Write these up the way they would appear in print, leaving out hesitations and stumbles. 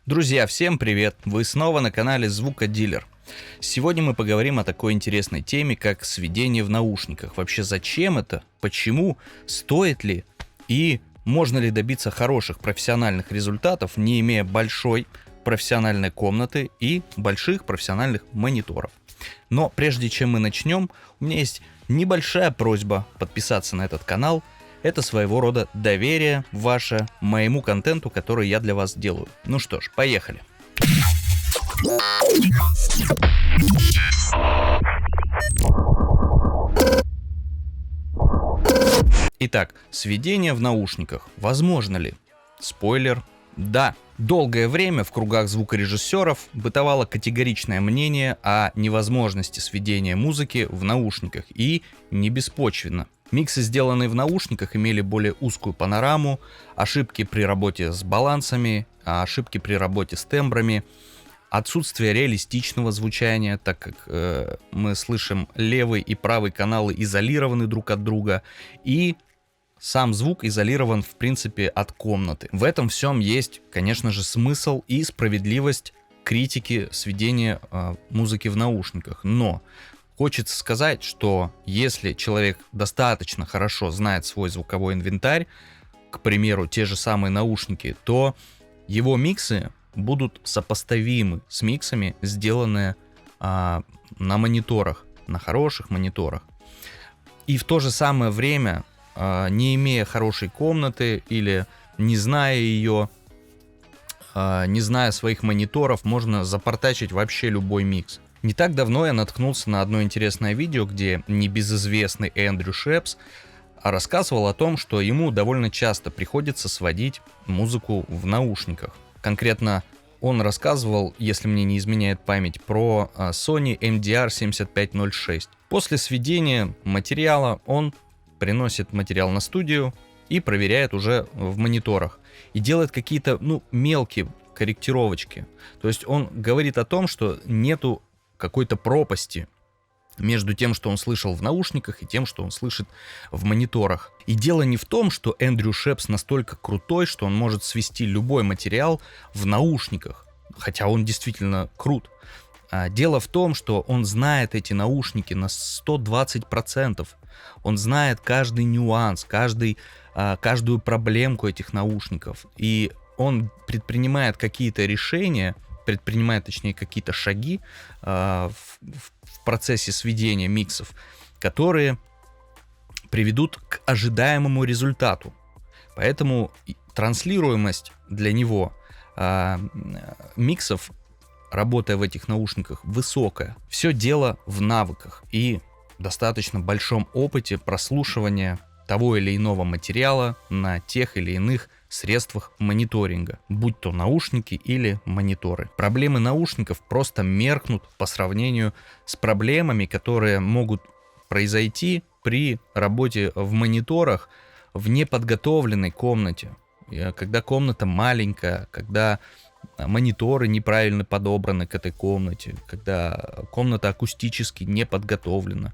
Друзья, всем привет! Вы снова на канале Звукодилер. Сегодня мы поговорим о такой интересной теме, как сведение в наушниках. Вообще зачем это, почему, стоит ли и можно ли добиться хороших профессиональных результатов, не имея большой профессиональной комнаты и больших профессиональных мониторов. Но прежде чем мы начнем, у меня есть небольшая просьба подписаться на этот канал. Это своего рода доверие ваше моему контенту, который я для вас делаю. Ну что ж, поехали. Итак, сведение в наушниках. Возможно ли? Спойлер. Да. Долгое время в кругах звукорежиссеров бытовало категоричное мнение о невозможности сведения музыки в наушниках, и не беспочвенно. Миксы, сделанные в наушниках, имели более узкую панораму, ошибки при работе с балансами, ошибки при работе с тембрами, отсутствие реалистичного звучания, так как мы слышим левый и правый каналы изолированы друг от друга, и сам звук изолирован, в принципе, от комнаты. В этом всем есть, конечно же, смысл и справедливость критики сведения музыки в наушниках. Но хочется сказать, что если человек достаточно хорошо знает свой звуковой инвентарь, к примеру, те же самые наушники, то его миксы будут сопоставимы с миксами, сделанные на мониторах, на хороших мониторах. И в то же самое время, не имея хорошей комнаты или не зная ее, не зная своих мониторов, можно запортачить вообще любой микс. Не так давно я наткнулся на одно интересное видео, где небезызвестный Эндрю Шепс рассказывал о том, что ему довольно часто приходится сводить музыку в наушниках. Конкретно он рассказывал, если мне не изменяет память, про Sony MDR-7506. После сведения материала он приносит материал на студию и проверяет уже в мониторах. И делает какие-то мелкие корректировочки. То есть он говорит о том, что нету какой-то пропасти между тем, что он слышал в наушниках, и тем, что он слышит в мониторах. И дело не в том, что Эндрю Шепс настолько крутой, что он может свести любой материал в наушниках, хотя он действительно крут. Дело в том, что он знает эти наушники на 120%. Он знает каждый нюанс, каждую проблемку этих наушников. И он предпринимает какие-то решения, точнее какие-то шаги в процессе сведения миксов, которые приведут к ожидаемому результату. Поэтому транслируемость для него миксов, работая в этих наушниках, высокая. Все дело в навыках и достаточно большом опыте прослушивания того или иного материала на тех или иных средствах мониторинга, будь то наушники или мониторы. Проблемы наушников просто меркнут по сравнению с проблемами, которые могут произойти при работе в мониторах в неподготовленной комнате. Когда комната маленькая, когда мониторы неправильно подобраны к этой комнате, когда комната акустически не подготовлена,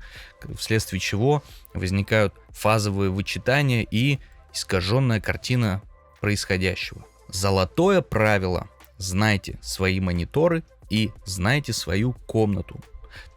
вследствие чего возникают фазовые вычитания и искаженная картина происходящего. Золотое правило: знайте свои мониторы и знайте свою комнату.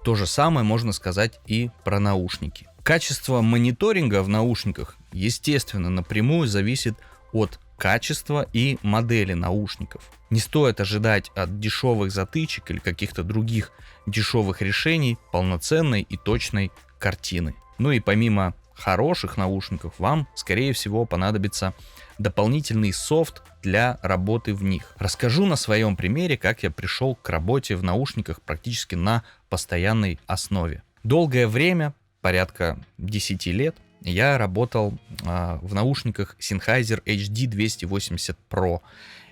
То же самое можно сказать и про наушники. Качество мониторинга в наушниках, естественно, напрямую зависит от качества и модели наушников. Не стоит ожидать от дешевых затычек или каких-то других дешевых решений полноценной и точной картины. Ну и помимо хороших наушников, вам, скорее всего, понадобится дополнительный софт для работы в них. Расскажу на своем примере, как я пришел к работе в наушниках практически на постоянной основе. Долгое время, порядка 10 лет, я работал в наушниках Sennheiser HD280 Pro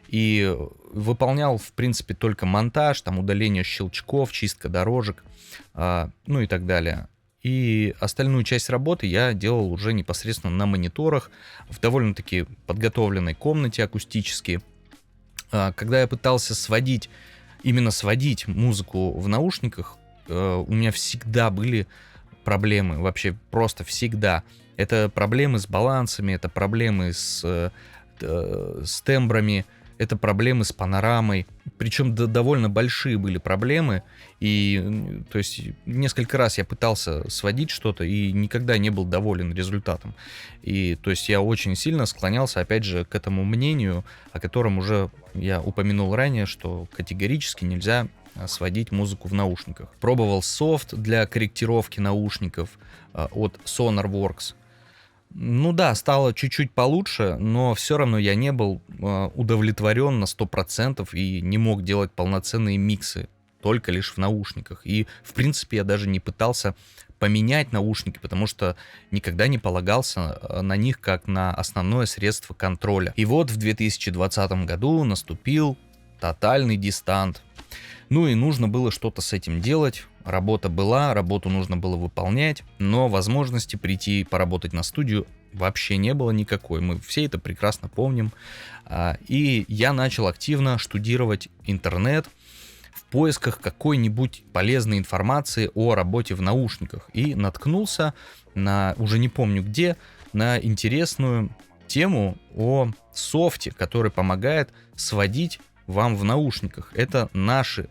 и выполнял, в принципе, только монтаж, там удаление щелчков, чистка дорожек, ну и так далее. И остальную часть работы я делал уже непосредственно на мониторах, в довольно-таки подготовленной комнате акустически. Когда я пытался сводить музыку в наушниках, у меня всегда были проблемы, вообще просто всегда. Это проблемы с балансами, это проблемы с тембрами, это проблемы с панорамой. Причем довольно большие были проблемы. И, то есть, несколько раз я пытался сводить что-то и никогда не был доволен результатом. И, то есть, я очень сильно склонялся, опять же, к этому мнению, о котором уже я упомянул ранее, что категорически нельзя сводить музыку в наушниках. Пробовал софт для корректировки наушников от Sonarworks. Ну да, стало чуть-чуть получше, но все равно я не был удовлетворен на 100% и не мог делать полноценные миксы, только лишь в наушниках. И, в принципе, я даже не пытался поменять наушники, потому что никогда не полагался на них как на основное средство контроля. И вот в 2020 году наступил тотальный дистант. Ну и нужно было что-то с этим делать. Работа была, работу нужно было выполнять, но возможности прийти поработать на студию вообще не было никакой. Мы все это прекрасно помним. И я начал активно штудировать интернет в поисках какой-нибудь полезной информации о работе в наушниках. И наткнулся на, уже не помню где, на интересную тему о софте, который помогает сводить вам в наушниках. Это наши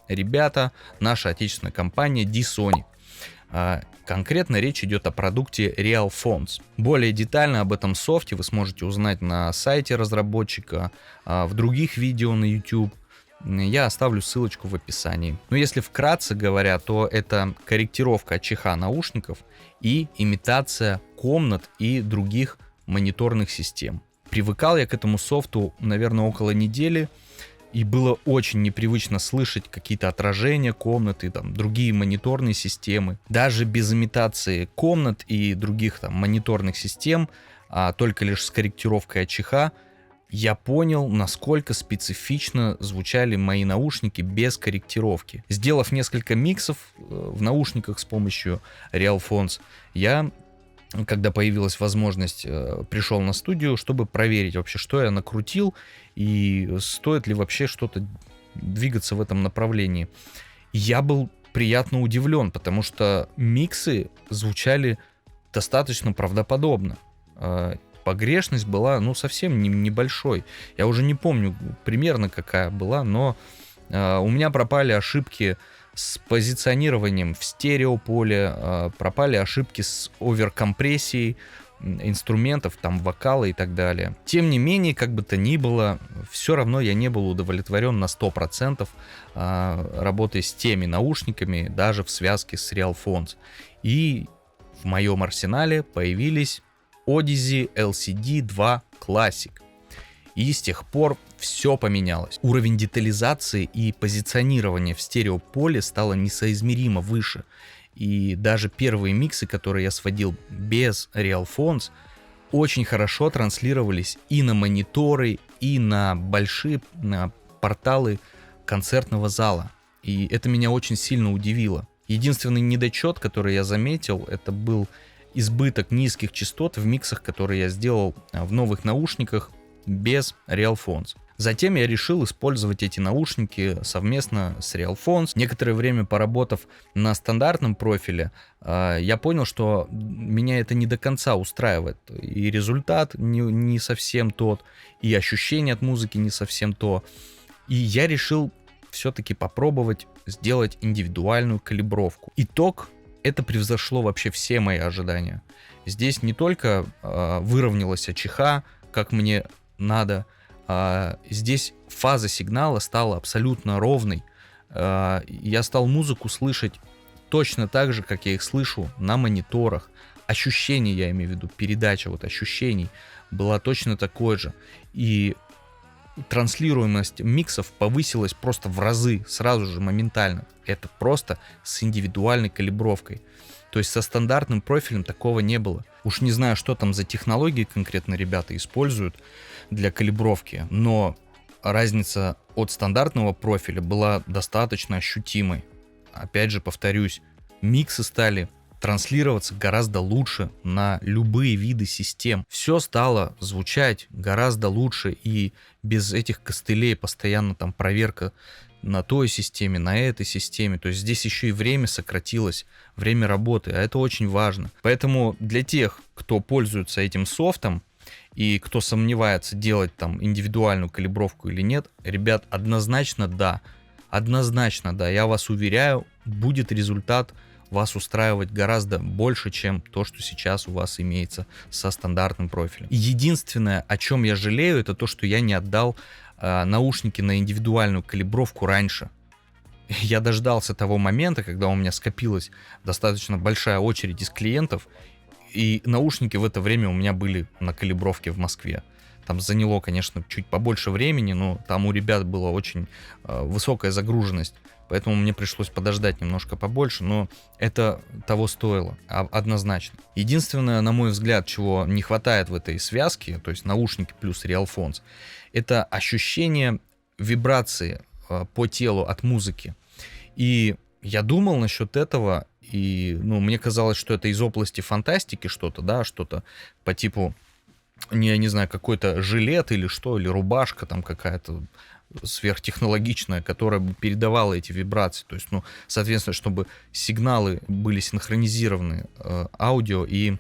ребята, наша отечественная компания D-Sonic. Конкретно речь идет о продукте RealPhones. Более детально об этом софте вы сможете узнать на сайте разработчика, в других видео на YouTube. Я оставлю ссылочку в описании. Но если вкратце говоря, то это корректировка ЧХ наушников и имитация комнат и других мониторных систем. Привыкал я к этому софту, наверное, около недели. И было очень непривычно слышать какие-то отражения комнаты, там, другие мониторные системы. Даже без имитации комнат и других там мониторных систем, а только лишь с корректировкой АЧХ, я понял, насколько специфично звучали мои наушники без корректировки. Сделав несколько миксов в наушниках с помощью RealPhones, я, когда появилась возможность, пришел на студию, чтобы проверить вообще, что я накрутил и стоит ли вообще что-то двигаться в этом направлении. Я был приятно удивлен, потому что миксы звучали достаточно правдоподобно. Погрешность была, совсем небольшой. Я уже не помню примерно какая была, но у меня пропали ошибки с позиционированием в стереополе, пропали ошибки с оверкомпрессией инструментов, там вокала и так далее. Тем не менее, как бы то ни было, все равно я не был удовлетворен на 100% работой с теми наушниками, даже в связке с RealPhones. И в моем арсенале появились Odyssey LCD 2 Classic. И с тех пор все поменялось. Уровень детализации и позиционирования в стереополе стало несоизмеримо выше. И даже первые миксы, которые я сводил без RealPhones, очень хорошо транслировались и на мониторы, и на большие порталы концертного зала. И это меня очень сильно удивило. Единственный недочет, который я заметил, это был избыток низких частот в миксах, которые я сделал в новых наушниках без RealPhones. Затем я решил использовать эти наушники совместно с RealPhones. Некоторое время поработав на стандартном профиле, я понял, что меня это не до конца устраивает. И результат не совсем тот, и ощущение от музыки не совсем то. И я решил все-таки попробовать сделать индивидуальную калибровку. Итог: это превзошло вообще все мои ожидания. Здесь не только выровнялась АЧХ, как мне надо, здесь фаза сигнала стала абсолютно ровной. Я стал музыку слышать точно так же, как я их слышу на мониторах. Ощущение, я имею в виду, передача ощущений была точно такой же. И транслируемость миксов повысилась просто в разы, сразу же, моментально. Это просто с индивидуальной калибровкой. То есть со стандартным профилем такого не было. Уж не знаю, что там за технологии конкретно ребята используют для калибровки, но разница от стандартного профиля была достаточно ощутимой. Опять же, повторюсь, миксы стали транслироваться гораздо лучше на любые виды систем. Все стало звучать гораздо лучше, и без этих костылей постоянно там проверка на той системе, на этой системе. То есть здесь еще и время сократилось, время работы, а это очень важно. Поэтому для тех, кто пользуется этим софтом И кто сомневается, делать там индивидуальную калибровку или нет, ребят, однозначно да. Однозначно да. Я вас уверяю, будет результат вас устраивать гораздо больше, чем то, что сейчас у вас имеется со стандартным профилем. Единственное, о чем я жалею, это то, что я не отдал наушники на индивидуальную калибровку раньше. Я дождался того момента, когда у меня скопилась достаточно большая очередь из клиентов, и наушники в это время у меня были на калибровке в Москве. Там заняло, конечно, чуть побольше времени, но там у ребят была очень высокая загруженность, поэтому мне пришлось подождать немножко побольше, но это того стоило, однозначно. Единственное, на мой взгляд, чего не хватает в этой связке, то есть наушники плюс RealPhones, это ощущение вибрации по телу от музыки. И я думал насчет этого, и мне казалось, что это из области фантастики что-то, да, что-то по типу, я не знаю, какой-то жилет или что, или рубашка там какая-то сверхтехнологичная, которая бы передавала эти вибрации. То есть, соответственно, чтобы сигналы были синхронизированы аудио и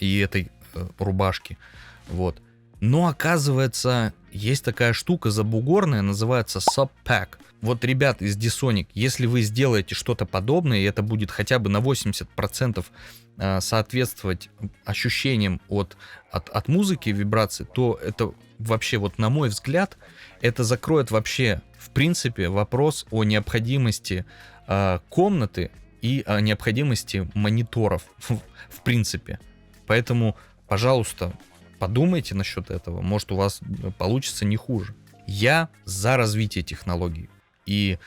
этой рубашки. Вот. Но оказывается, есть такая штука забугорная, называется Subpack. Вот, ребят из D-Sonic, если вы сделаете что-то подобное, и это будет хотя бы на 80% соответствовать ощущениям от музыки, вибраций, то это вообще, вот на мой взгляд, это закроет вообще, в принципе, вопрос о необходимости комнаты и о необходимости мониторов, в принципе. Поэтому, пожалуйста, подумайте насчет этого, может, у вас получится не хуже. Я за развитие технологий. И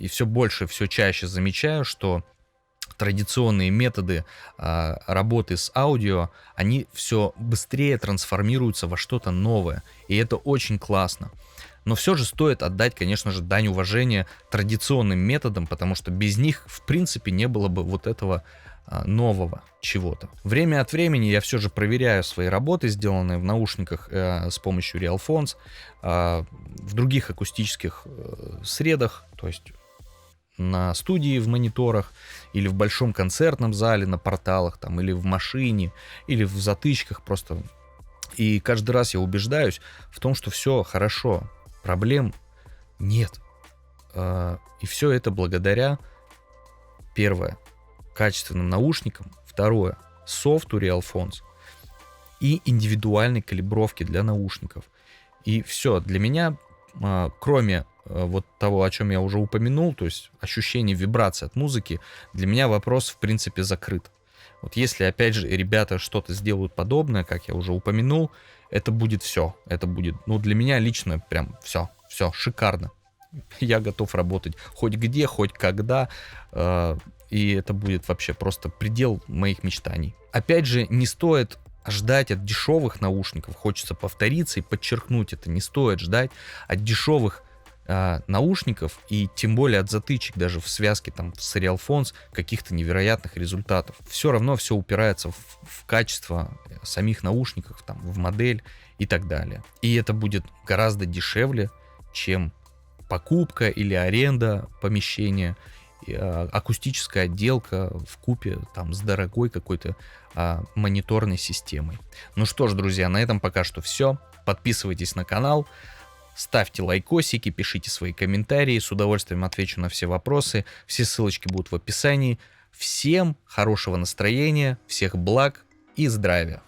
все больше, все чаще замечаю, что традиционные методы работы с аудио, они все быстрее трансформируются во что-то новое. И это очень классно. Но все же стоит отдать, конечно же, дань уважения традиционным методам, потому что без них, в принципе, не было бы вот этого нового чего-то. Время от времени я все же проверяю свои работы, сделанные в наушниках с помощью RealPhones, в других акустических средах, то есть на студии в мониторах, или в большом концертном зале на порталах, там, или в машине, или в затычках просто. И каждый раз я убеждаюсь в том, что все хорошо, проблем нет. И все это благодаря, первое, качественным наушникам, второе, софту RealPhones и индивидуальной калибровки для наушников. И все, для меня, кроме вот того, о чем я уже упомянул, то есть ощущение вибрации от музыки, для меня вопрос, в принципе, закрыт. Вот если, опять же, ребята что-то сделают подобное, как я уже упомянул, это будет все. Это будет, для меня лично прям все шикарно. Я готов работать хоть где, хоть когда, и это будет вообще просто предел моих мечтаний. Опять же, не стоит ждать от дешевых наушников, хочется повториться и подчеркнуть это, не стоит ждать от дешевых наушников и тем более от затычек даже в связке там с RealPhones каких-то невероятных результатов. Все равно все упирается в качество самих наушников, там, в модель и так далее. И это будет гораздо дешевле, чем покупка или аренда помещения, акустическая отделка вкупе там с дорогой какой-то мониторной системой. Ну что ж, друзья, на этом пока что все. Подписывайтесь на канал, ставьте лайкосики, пишите свои комментарии, с удовольствием отвечу на все вопросы. Все ссылочки будут в описании. Всем хорошего настроения, всех благ и здравия!